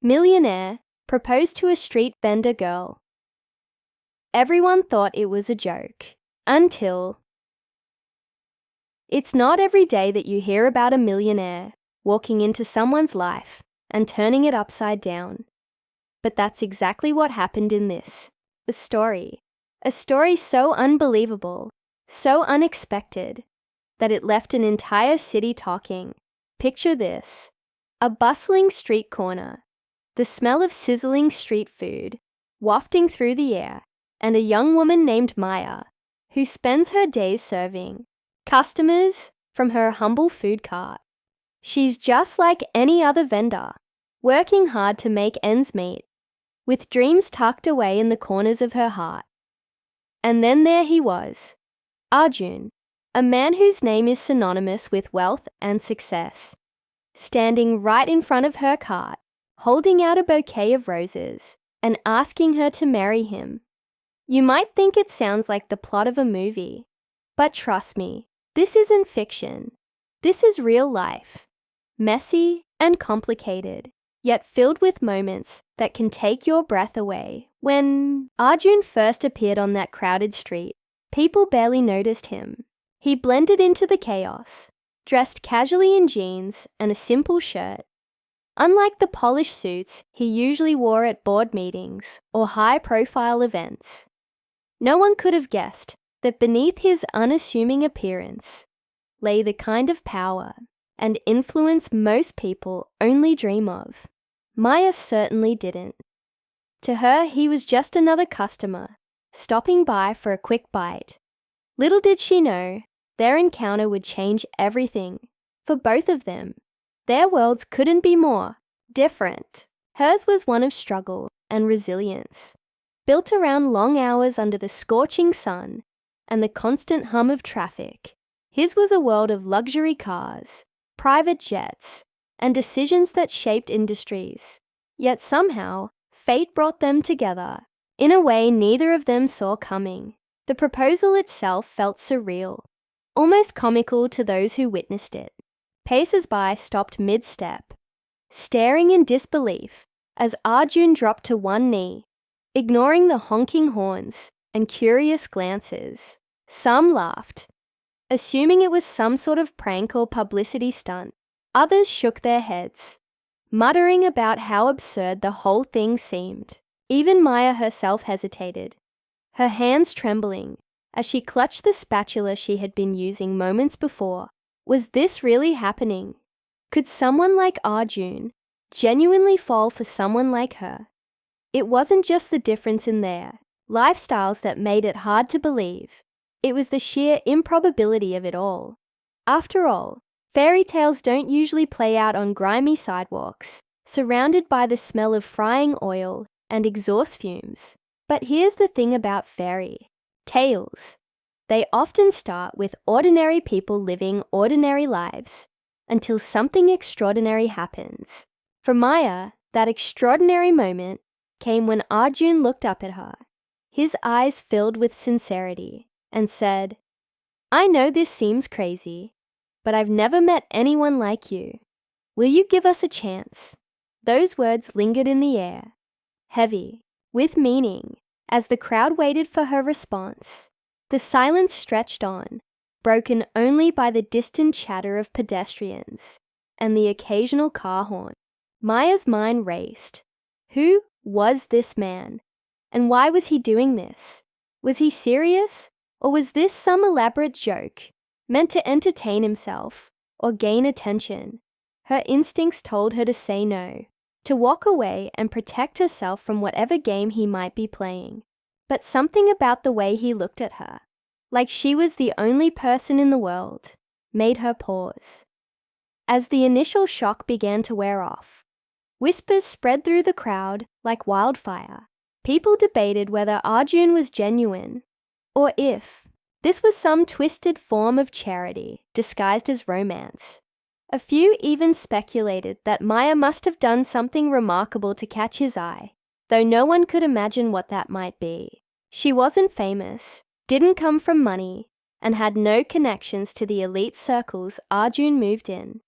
Millionaire proposed to a street vendor girl. Everyone thought it was a joke, until... It's not every day that you hear about a millionaire walking into someone's life and turning it upside down. But that's exactly what happened in this, a story. A story so unbelievable, so unexpected, that it left an entire city talking. Picture this: a bustling street corner, the smell of sizzling street food wafting through the air, and a young woman named Maya, who spends her days serving customers from her humble food cart. She's just like any other vendor, working hard to make ends meet, with dreams tucked away in the corners of her heart. And then there he was, Arjun, a man whose name is synonymous with wealth and success, standing right in front of her cart, holding out a bouquet of roses and asking her to marry him. You might think it sounds like the plot of a movie, but trust me, this isn't fiction. This is real life, messy and complicated, yet filled with moments that can take your breath away. When Arjun first appeared on that crowded street, people barely noticed him. He blended into the chaos, dressed casually in jeans and a simple shirt. Unlike the polished suits he usually wore at board meetings or high-profile events, no one could have guessed that beneath his unassuming appearance lay the kind of power and influence most people only dream of. Maya certainly didn't. To her, he was just another customer, stopping by for a quick bite. Little did she know, their encounter would change everything for both of them. Their worlds couldn't be more different. Hers was one of struggle and resilience, built around long hours under the scorching sun and the constant hum of traffic. His was a world of luxury cars, private jets, and decisions that shaped industries. Yet somehow, fate brought them together in a way neither of them saw coming. The proposal itself felt surreal, almost comical to those who witnessed it. Passers-by stopped mid-step, staring in disbelief as Arjun dropped to one knee, ignoring the honking horns and curious glances. Some laughed, assuming it was some sort of prank or publicity stunt. Others shook their heads, muttering about how absurd the whole thing seemed. Even Maya herself hesitated, her hands trembling as she clutched the spatula she had been using moments before. Was this really happening? Could someone like Arjun genuinely fall for someone like her? It wasn't just the difference in their lifestyles that made it hard to believe. It was the sheer improbability of it all. After all, fairy tales don't usually play out on grimy sidewalks, surrounded by the smell of frying oil and exhaust fumes. But here's the thing about fairy tales. They often start with ordinary people living ordinary lives until something extraordinary happens. For Maya, that extraordinary moment came when Arjun looked up at her, his eyes filled with sincerity, and said, "I know this seems crazy, but I've never met anyone like you. Will you give us a chance?" Those words lingered in the air, heavy, with meaning, as the crowd waited for her response. The silence stretched on, broken only by the distant chatter of pedestrians and the occasional car horn. Maya's mind raced. Who was this man? And why was he doing this? Was he serious? Or was this some elaborate joke, meant to entertain himself or gain attention? Her instincts told her to say no, to walk away and protect herself from whatever game he might be playing. But something about the way he looked at her, like she was the only person in the world, made her pause. As the initial shock began to wear off, whispers spread through the crowd like wildfire. People debated whether Arjun was genuine, or if this was some twisted form of charity disguised as romance. A few even speculated that Maya must have done something remarkable to catch his eye, though no one could imagine what that might be. She wasn't famous, didn't come from money, and had no connections to the elite circles Arjun moved in.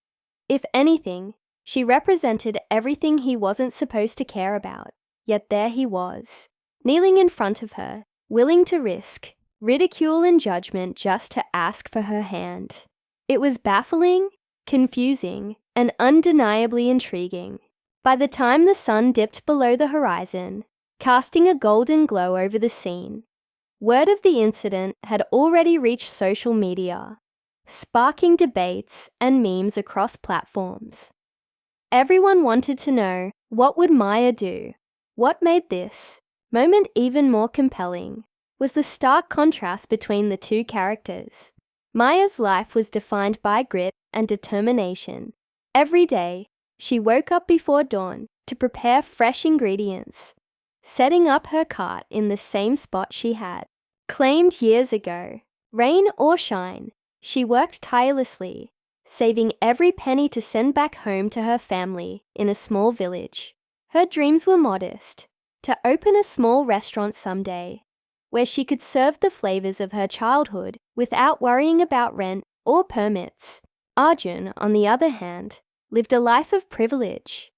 If anything, She represented everything he wasn't supposed to care about, yet there he was, kneeling in front of her, willing to risk ridicule and judgment just to ask for her hand. It was baffling, confusing, and undeniably intriguing. By the time the sun dipped below the horizon, casting a golden glow over the scene, word of the incident had already reached social media, sparking debates and memes across platforms. Everyone wanted to know, what would Maya do? What made this moment even more compelling was the stark contrast between the two characters. Maya's life was defined by grit and determination. Every day, she woke up before dawn to prepare fresh ingredients, setting up her cart in the same spot she had claimed years ago. Rain or shine, she worked tirelessly, saving every penny to send back home to her family in a small village. Her dreams were modest, to open a small restaurant someday, where she could serve the flavors of her childhood without worrying about rent or permits. Arjun, on the other hand, lived a life of privilege.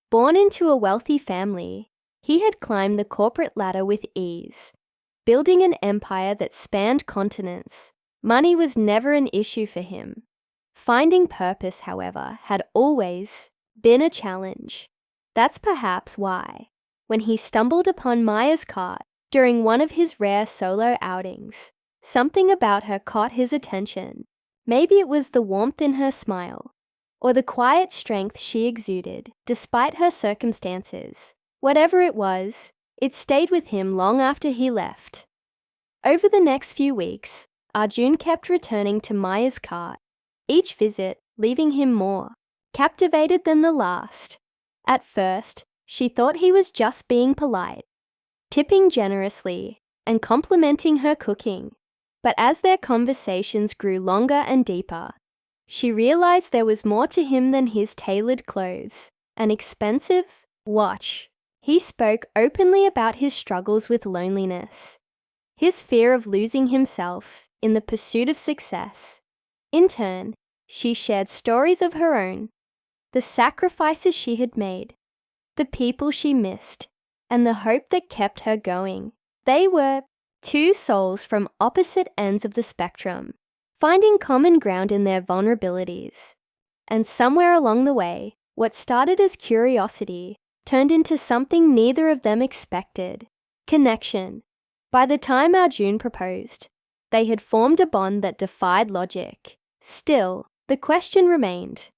Born into a wealthy family, he had climbed the corporate ladder with ease, building an empire that spanned continents. Money was never an issue for him. Finding purpose, however, had always been a challenge. That's perhaps why, when he stumbled upon Maya's cart during one of his rare solo outings, something about her caught his attention. Maybe it was the warmth in her smile, or the quiet strength she exuded despite her circumstances. Whatever it was, it stayed with him long after he left. Over the next few weeks, Arjun kept returning to Maya's cart, each visit leaving him more captivated than the last. At first, she thought he was just being polite, tipping generously and complimenting her cooking. But as their conversations grew longer and deeper, she realized there was more to him than his tailored clothes, an expensive watch. He spoke openly about his struggles with loneliness, his fear of losing himself in the pursuit of success. In turn, she shared stories of her own, the sacrifices she had made, the people she missed, and the hope that kept her going. They were two souls from opposite ends of the spectrum, finding common ground in their vulnerabilities. And somewhere along the way, what started as curiosity turned into something neither of them expected: connection. By the time Arjun proposed, they had formed a bond that defied logic. Still, the question remained: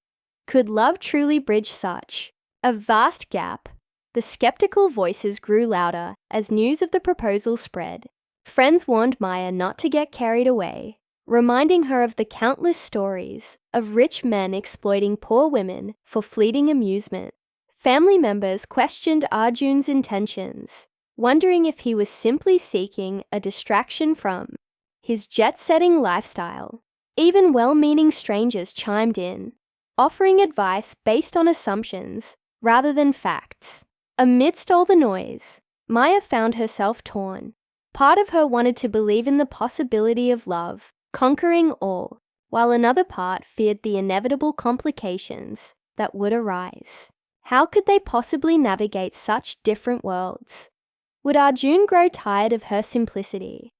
could love truly bridge such a vast gap? The skeptical voices grew louder as news of the proposal spread. Friends warned Maya not to get carried away, reminding her of the countless stories of rich men exploiting poor women for fleeting amusement. Family members questioned Arjun's intentions, wondering if he was simply seeking a distraction from his jet-setting lifestyle. Even well-meaning strangers chimed in, offering advice based on assumptions rather than facts. Amidst all the noise, Maya found herself torn. Part of her wanted to believe in the possibility of love conquering all, while another part feared the inevitable complications that would arise. How could they possibly navigate such different worlds? Would Arjun grow tired of her simplicity?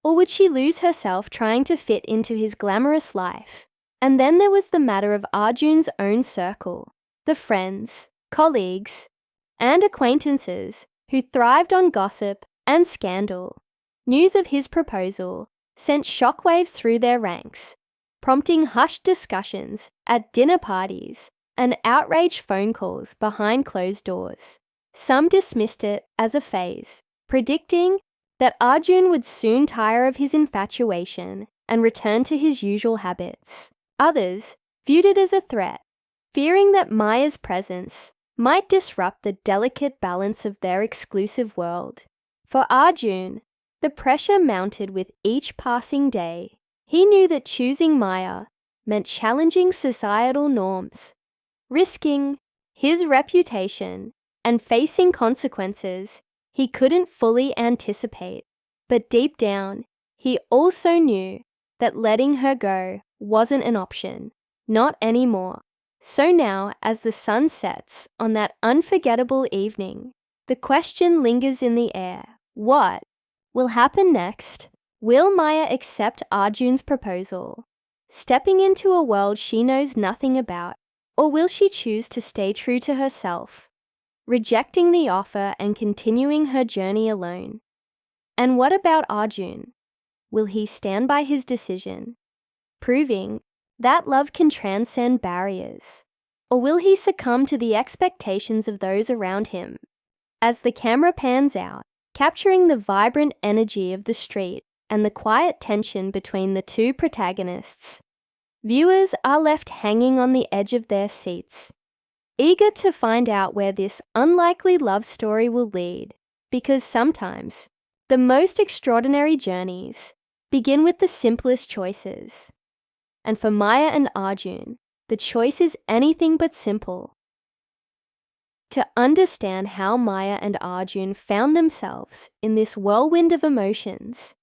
Or would she lose herself trying to fit into his glamorous life? And then there was the matter of Arjun's own circle, the friends, colleagues, and acquaintances who thrived on gossip and scandal. News of his proposal sent shockwaves through their ranks, prompting hushed discussions at dinner parties and outraged phone calls behind closed doors. Some dismissed it as a phase, predicting that Arjun would soon tire of his infatuation and return to his usual habits. Others viewed it as a threat, fearing that Maya's presence might disrupt the delicate balance of their exclusive world. For Arjun, the pressure mounted with each passing day. He knew that choosing Maya meant challenging societal norms, risking his reputation, and facing consequences he couldn't fully anticipate. But deep down, he also knew that letting her go wasn't an option, not anymore. So now, as the sun sets on that unforgettable evening, the question lingers in the air. What will happen next? Will Maya accept Arjun's proposal, stepping into a world she knows nothing about, or will she choose to stay true to herself, rejecting the offer and continuing her journey alone? And what about Arjun? Will he stand by his decision, proving that love can transcend barriers? Or will he succumb to the expectations of those around him? As the camera pans out, capturing the vibrant energy of the street and the quiet tension between the two protagonists, viewers are left hanging on the edge of their seats, eager to find out where this unlikely love story will lead, because sometimes the most extraordinary journeys begin with the simplest choices. And for Maya and Arjun, the choice is anything but simple. To understand how Maya and Arjun found themselves in this whirlwind of emotions,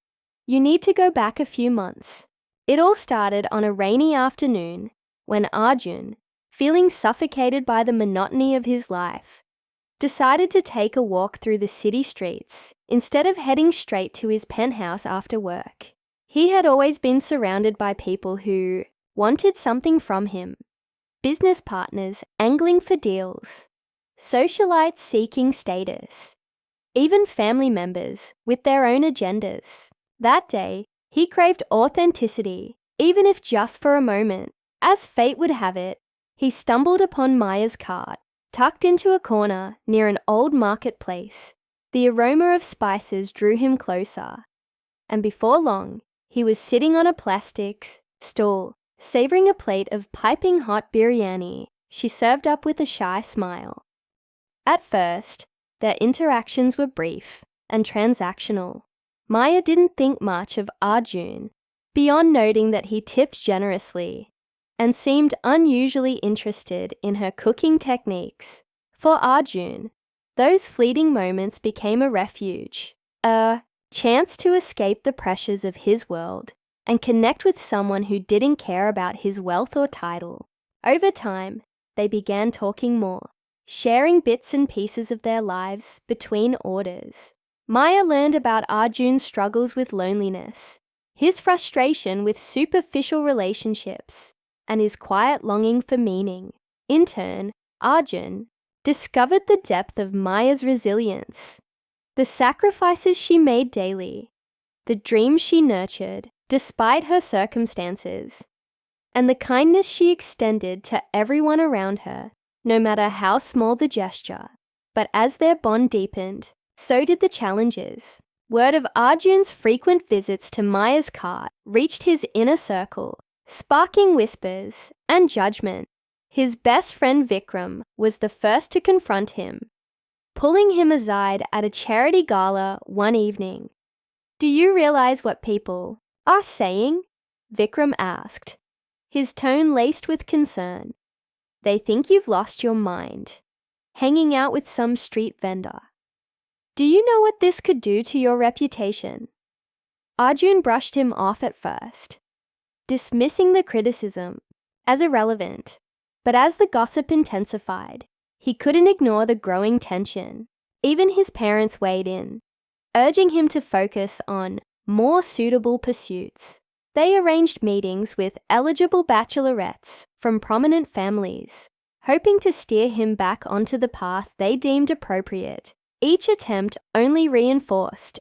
you need to go back a few months. It all started on a rainy afternoon when Arjun, feeling suffocated by the monotony of his life, decided to take a walk through the city streets instead of heading straight to his penthouse after work. He had always been surrounded by people who wanted something from him: business partners angling for deals, socialites seeking status, even family members with their own agendas. That day, he craved authenticity, even if just for a moment. As fate would have it, he stumbled upon Maya's cart, tucked into a corner near an old marketplace. The aroma of spices drew him closer, and before long, he was sitting on a plastic stool, savoring a plate of piping hot biryani she served up with a shy smile. At first, their interactions were brief and transactional. Maya didn't think much of Arjun, beyond noting that he tipped generously and seemed unusually interested in her cooking techniques. For Arjun, those fleeting moments became a refuge, a chance to escape the pressures of his world and connect with someone who didn't care about his wealth or title. Over time, they began talking more, sharing bits and pieces of their lives between orders. Maya learned about Arjun's struggles with loneliness, his frustration with superficial relationships, and his quiet longing for meaning. In turn, Arjun discovered the depth of Maya's resilience, the sacrifices she made daily, the dreams she nurtured despite her circumstances, and the kindness she extended to everyone around her, no matter how small the gesture. But as their bond deepened, so did the challenges. Word of Arjun's frequent visits to Maya's cart reached his inner circle, sparking whispers and judgment. His best friend Vikram was the first to confront him, pulling him aside at a charity gala one evening. "Do you realize what people are saying?" Vikram asked, his tone laced with concern. "They think you've lost your mind, hanging out with some street vendor. Do you know what this could do to your reputation?" Arjun brushed him off at first, dismissing the criticism as irrelevant. But as the gossip intensified, he couldn't ignore the growing tension. Even his parents weighed in, urging him to focus on more suitable pursuits. They arranged meetings with eligible bachelorettes from prominent families, hoping to steer him back onto the path they deemed appropriate. Each attempt only reinforced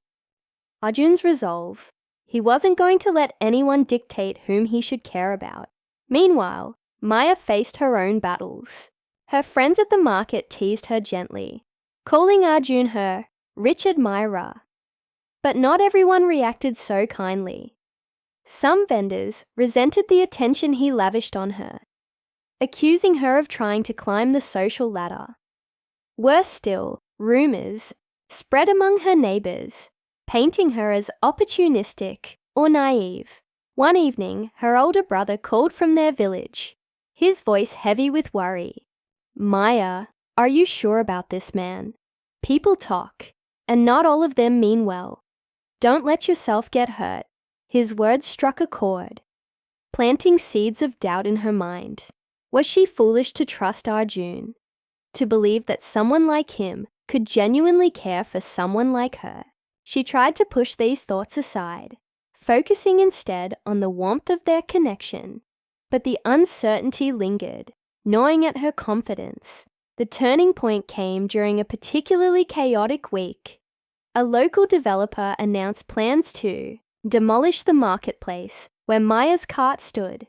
Arjun's resolve. He wasn't going to let anyone dictate whom he should care about. Meanwhile, Maya faced her own battles. Her friends at the market teased her gently, calling Arjun her rich admirer. But not everyone reacted so kindly. Some vendors resented the attention he lavished on her, accusing her of trying to climb the social ladder. Worse still, rumors spread among her neighbors, painting her as opportunistic or naive. One evening, her older brother called from their village, his voice heavy with worry. "Maya, are you sure about this man? People talk, and not all of them mean well. Don't let yourself get hurt." His words struck a chord, planting seeds of doubt in her mind. Was she foolish to trust Arjun? To believe that someone like him could genuinely care for someone like her? She tried to push these thoughts aside, focusing instead on the warmth of their connection. But the uncertainty lingered, gnawing at her confidence. The turning point came during a particularly chaotic week. A local developer announced plans to demolish the marketplace where Maya's cart stood,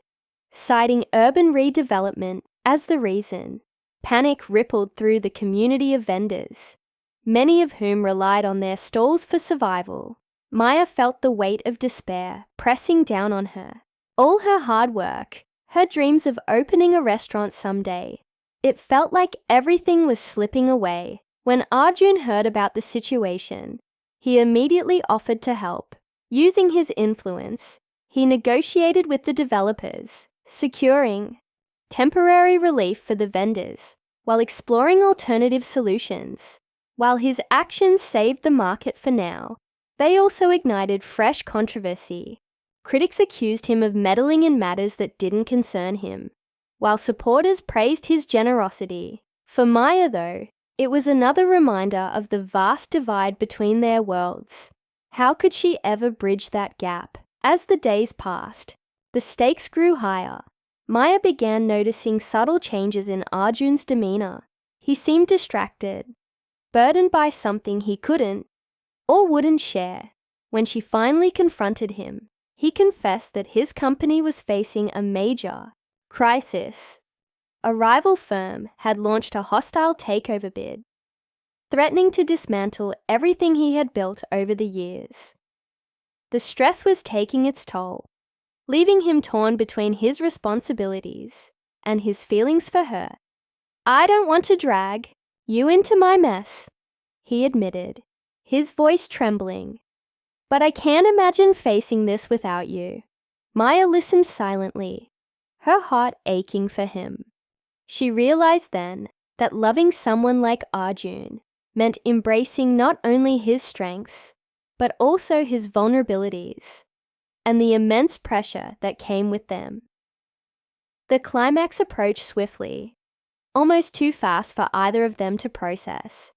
citing urban redevelopment as the reason. Panic rippled through the community of vendors, many of whom relied on their stalls for survival. Maya felt the weight of despair pressing down on her. All her hard work, her dreams of opening a restaurant someday. It felt like everything was slipping away. When Arjun heard about the situation, he immediately offered to help. Using his influence, he negotiated with the developers, securing temporary relief for the vendors while exploring alternative solutions. While his actions saved the market for now, they also ignited fresh controversy. Critics accused him of meddling in matters that didn't concern him, while supporters praised his generosity. For Maya, though, it was another reminder of the vast divide between their worlds. How could she ever bridge that gap? As the days passed, the stakes grew higher. Maya began noticing subtle changes in Arjun's demeanor. He seemed distracted, burdened by something he couldn't or wouldn't share. When she finally confronted him, he confessed that his company was facing a major crisis. A rival firm had launched a hostile takeover bid, threatening to dismantle everything he had built over the years. The stress was taking its toll, leaving him torn between his responsibilities and his feelings for her. "I don't want to drag you into my mess," he admitted, his voice trembling. "But I can't imagine facing this without you." Maya listened silently, her heart aching for him. She realized then that loving someone like Arjun meant embracing not only his strengths, but also his vulnerabilities, and the immense pressure that came with them. The climax approached swiftly, almost too fast for either of them to process.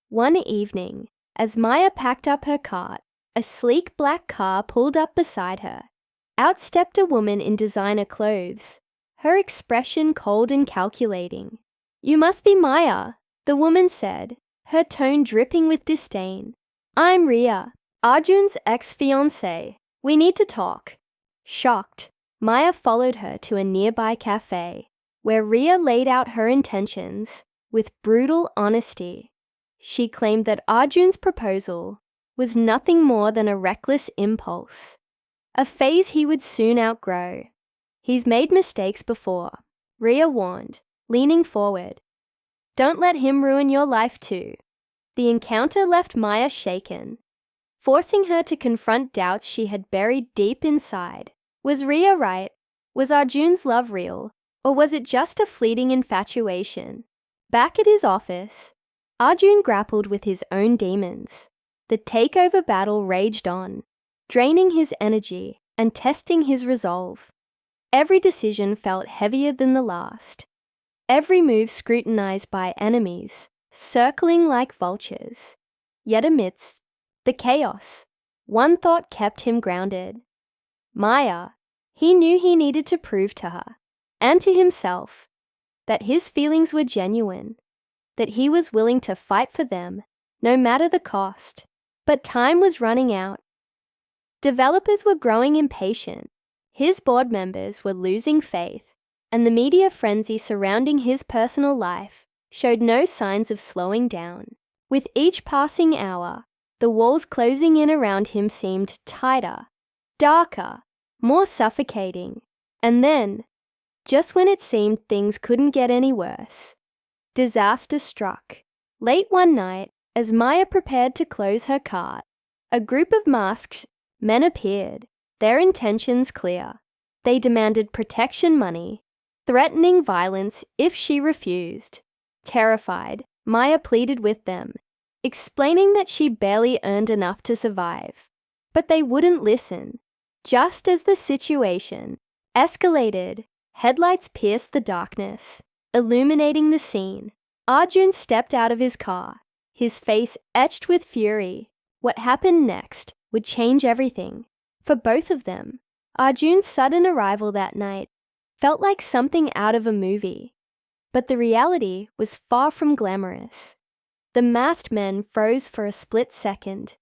One evening, as Maya packed up her cart, a sleek black car pulled up beside her. Out stepped a woman in designer clothes, her expression cold and calculating. "You must be Maya," the woman said, her tone dripping with disdain. "I'm Ria, Arjun's ex-fiancée. We need to talk." Shocked, Maya followed her to a nearby cafe, where Ria laid out her intentions with brutal honesty. She claimed that Arjun's proposal was nothing more than a reckless impulse, a phase he would soon outgrow. "He's made mistakes before," Ria warned, leaning forward. "Don't let him ruin your life too." The encounter left Maya shaken, forcing her to confront doubts she had buried deep inside. Was Ria right? Was Arjun's love real? Or was it just a fleeting infatuation? Back at his office, Arjun grappled with his own demons. The takeover battle raged on, draining his energy and testing his resolve. Every decision felt heavier than the last. Every move scrutinized by enemies, circling like vultures. Yet amidst the chaos, one thought kept him grounded. Maya. He knew he needed to prove to her, and to himself, that his feelings were genuine, that he was willing to fight for them, no matter the cost. But time was running out. Developers were growing impatient. His board members were losing faith, and the media frenzy surrounding his personal life showed no signs of slowing down. With each passing hour, the walls closing in around him seemed tighter, darker, more suffocating. And then, just when it seemed things couldn't get any worse, disaster struck. Late one night, as Maya prepared to close her cart, a group of masked men appeared, their intentions clear. They demanded protection money, threatening violence if she refused. Terrified, Maya pleaded with them, explaining that she barely earned enough to survive. But they wouldn't listen. Just as the situation escalated, Headlights pierced the darkness, illuminating the scene. Arjun stepped out of his car, his face etched with fury. What happened next would change everything. For both of them, Arjun's sudden arrival that night felt like something out of a movie. But the reality was far from glamorous. The masked men froze for a split second,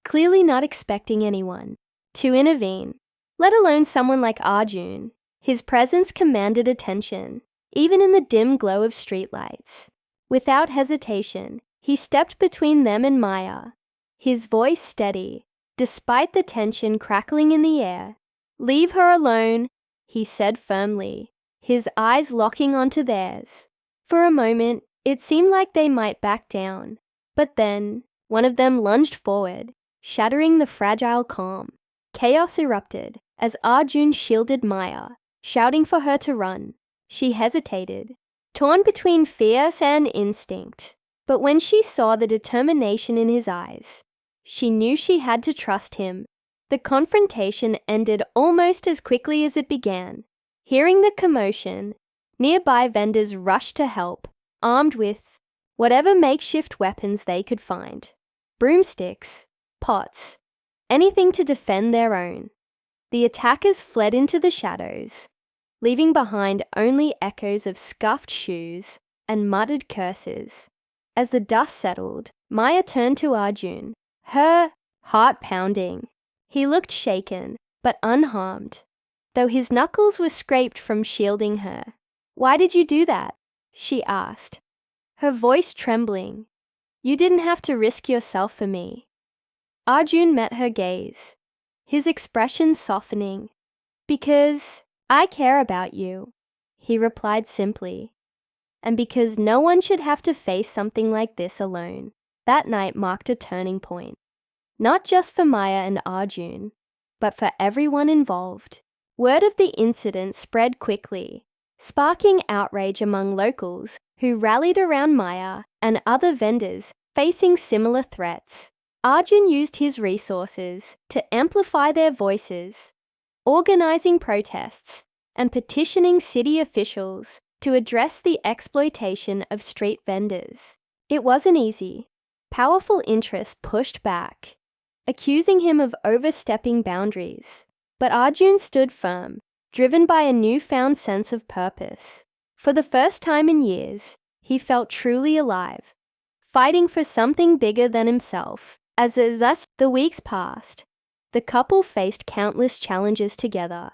clearly not expecting anyone to intervene, let alone someone like Arjun. His presence commanded attention, even in the dim glow of streetlights. Without hesitation, he stepped between them and Maya, his voice steady, despite the tension crackling in the air. "Leave her alone," he said firmly, his eyes locking onto theirs. For a moment, it seemed like they might back down, but then one of them lunged forward, shattering the fragile calm. Chaos erupted as Arjun shielded Maya, shouting for her to run. She hesitated, torn between fear and instinct. But when she saw the determination in his eyes, she knew she had to trust him. The confrontation ended almost as quickly as it began. Hearing the commotion, nearby vendors rushed to help, armed with whatever makeshift weapons they could find. Broomsticks, pots, anything to defend their own. The attackers fled into the shadows, leaving behind only echoes of scuffed shoes and muttered curses. As the dust settled, Maya turned to Arjun, her heart pounding. He looked shaken, but unharmed, though his knuckles were scraped from shielding her. "Why did you do that?" she asked, her voice trembling. "You didn't have to risk yourself for me." Arjun met her gaze, his expression softening. "Because I care about you," he replied simply. "And because no one should have to face something like this alone." That night marked a turning point, not just for Maya and Arjun, but for everyone involved. Word of the incident spread quickly, sparking outrage among locals who rallied around Maya and other vendors facing similar threats. Arjun used his resources to amplify their voices, organizing protests and petitioning city officials to address the exploitation of street vendors. It wasn't easy. Powerful interest pushed back, accusing him of overstepping boundaries. But Arjun stood firm, driven by a newfound sense of purpose. For the first time in years, he felt truly alive, fighting for something bigger than himself. As the weeks passed, the couple faced countless challenges together.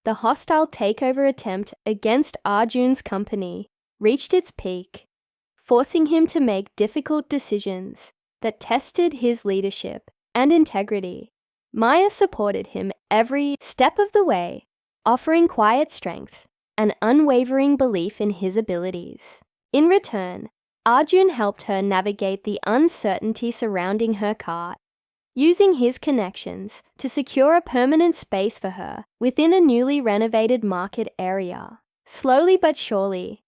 The hostile takeover attempt against Arjun's company reached its peak, forcing him to make difficult decisions that tested his leadership and integrity. Maya supported him every step of the way, offering quiet strength and unwavering belief in his abilities. In return, Arjun helped her navigate the uncertainty surrounding her cart, using his connections to secure a permanent space for her within a newly renovated market area. Slowly but surely,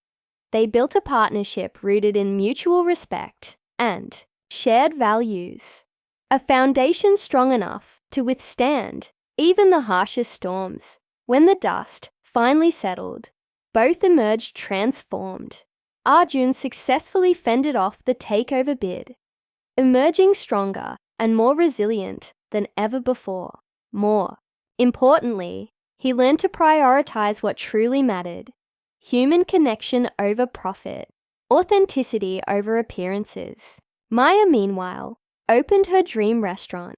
they built a partnership rooted in mutual respect and shared values, a foundation strong enough to withstand even the harshest storms. When the dust finally settled, both emerged transformed. Arjun successfully fended off the takeover bid, emerging stronger and more resilient than ever before. More importantly, he learned to prioritize what truly mattered: human connection over profit, authenticity over appearances. Maya, meanwhile, opened her dream restaurant,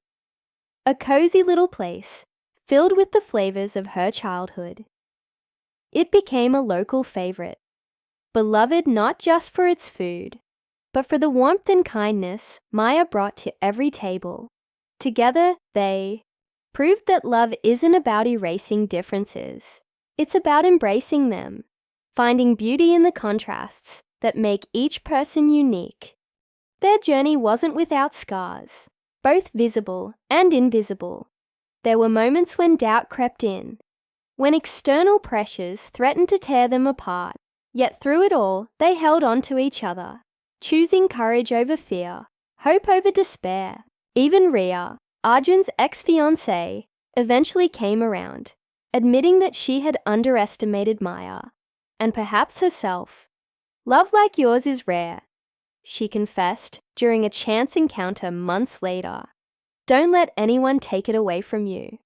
a cozy little place filled with the flavors of her childhood. It became a local favorite, beloved not just for its food, but for the warmth and kindness Maya brought to every table. Together, they proved that love isn't about erasing differences. It's about embracing them, finding beauty in the contrasts that make each person unique. Their journey wasn't without scars, both visible and invisible. There were moments when doubt crept in, when external pressures threatened to tear them apart. Yet through it all, they held on to each other, choosing courage over fear, hope over despair. Even Ria, Arjun's ex-fiancée, eventually came around, admitting that she had underestimated Maya, and perhaps herself. "Love like yours is rare," she confessed during a chance encounter months later. "Don't let anyone take it away from you."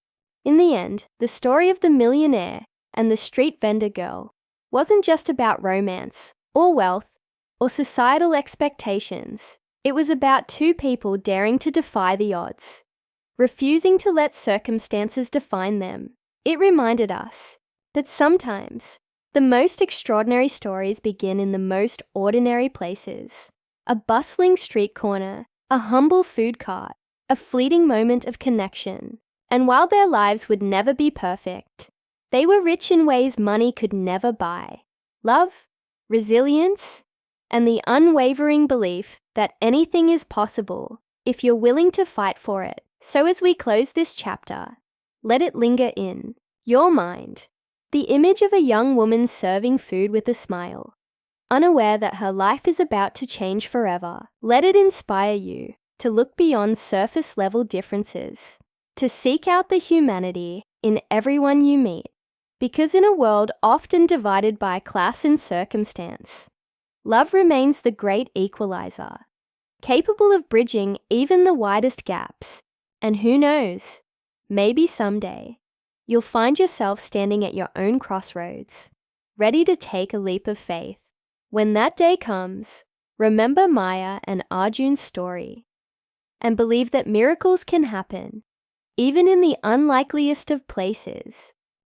In the end, the story of the millionaire and the street vendor girl wasn't just about romance or wealth or societal expectations. It was about two people daring to defy the odds, refusing to let circumstances define them. It reminded us that sometimes the most extraordinary stories begin in the most ordinary places. A bustling street corner, a humble food cart, a fleeting moment of connection. And while their lives would never be perfect, they were rich in ways money could never buy. Love, resilience, and the unwavering belief that anything is possible if you're willing to fight for it. So as we close this chapter, let it linger in your mind. The image of a young woman serving food with a smile, unaware that her life is about to change forever. Let it inspire you to look beyond surface-level differences, to seek out the humanity in everyone you meet. Because in a world often divided by class and circumstance, love remains the great equalizer, capable of bridging even the widest gaps. And who knows, maybe someday, you'll find yourself standing at your own crossroads, ready to take a leap of faith. When that day comes, remember Maya and Arjun's story, and believe that miracles can happen, even in the unlikeliest of places.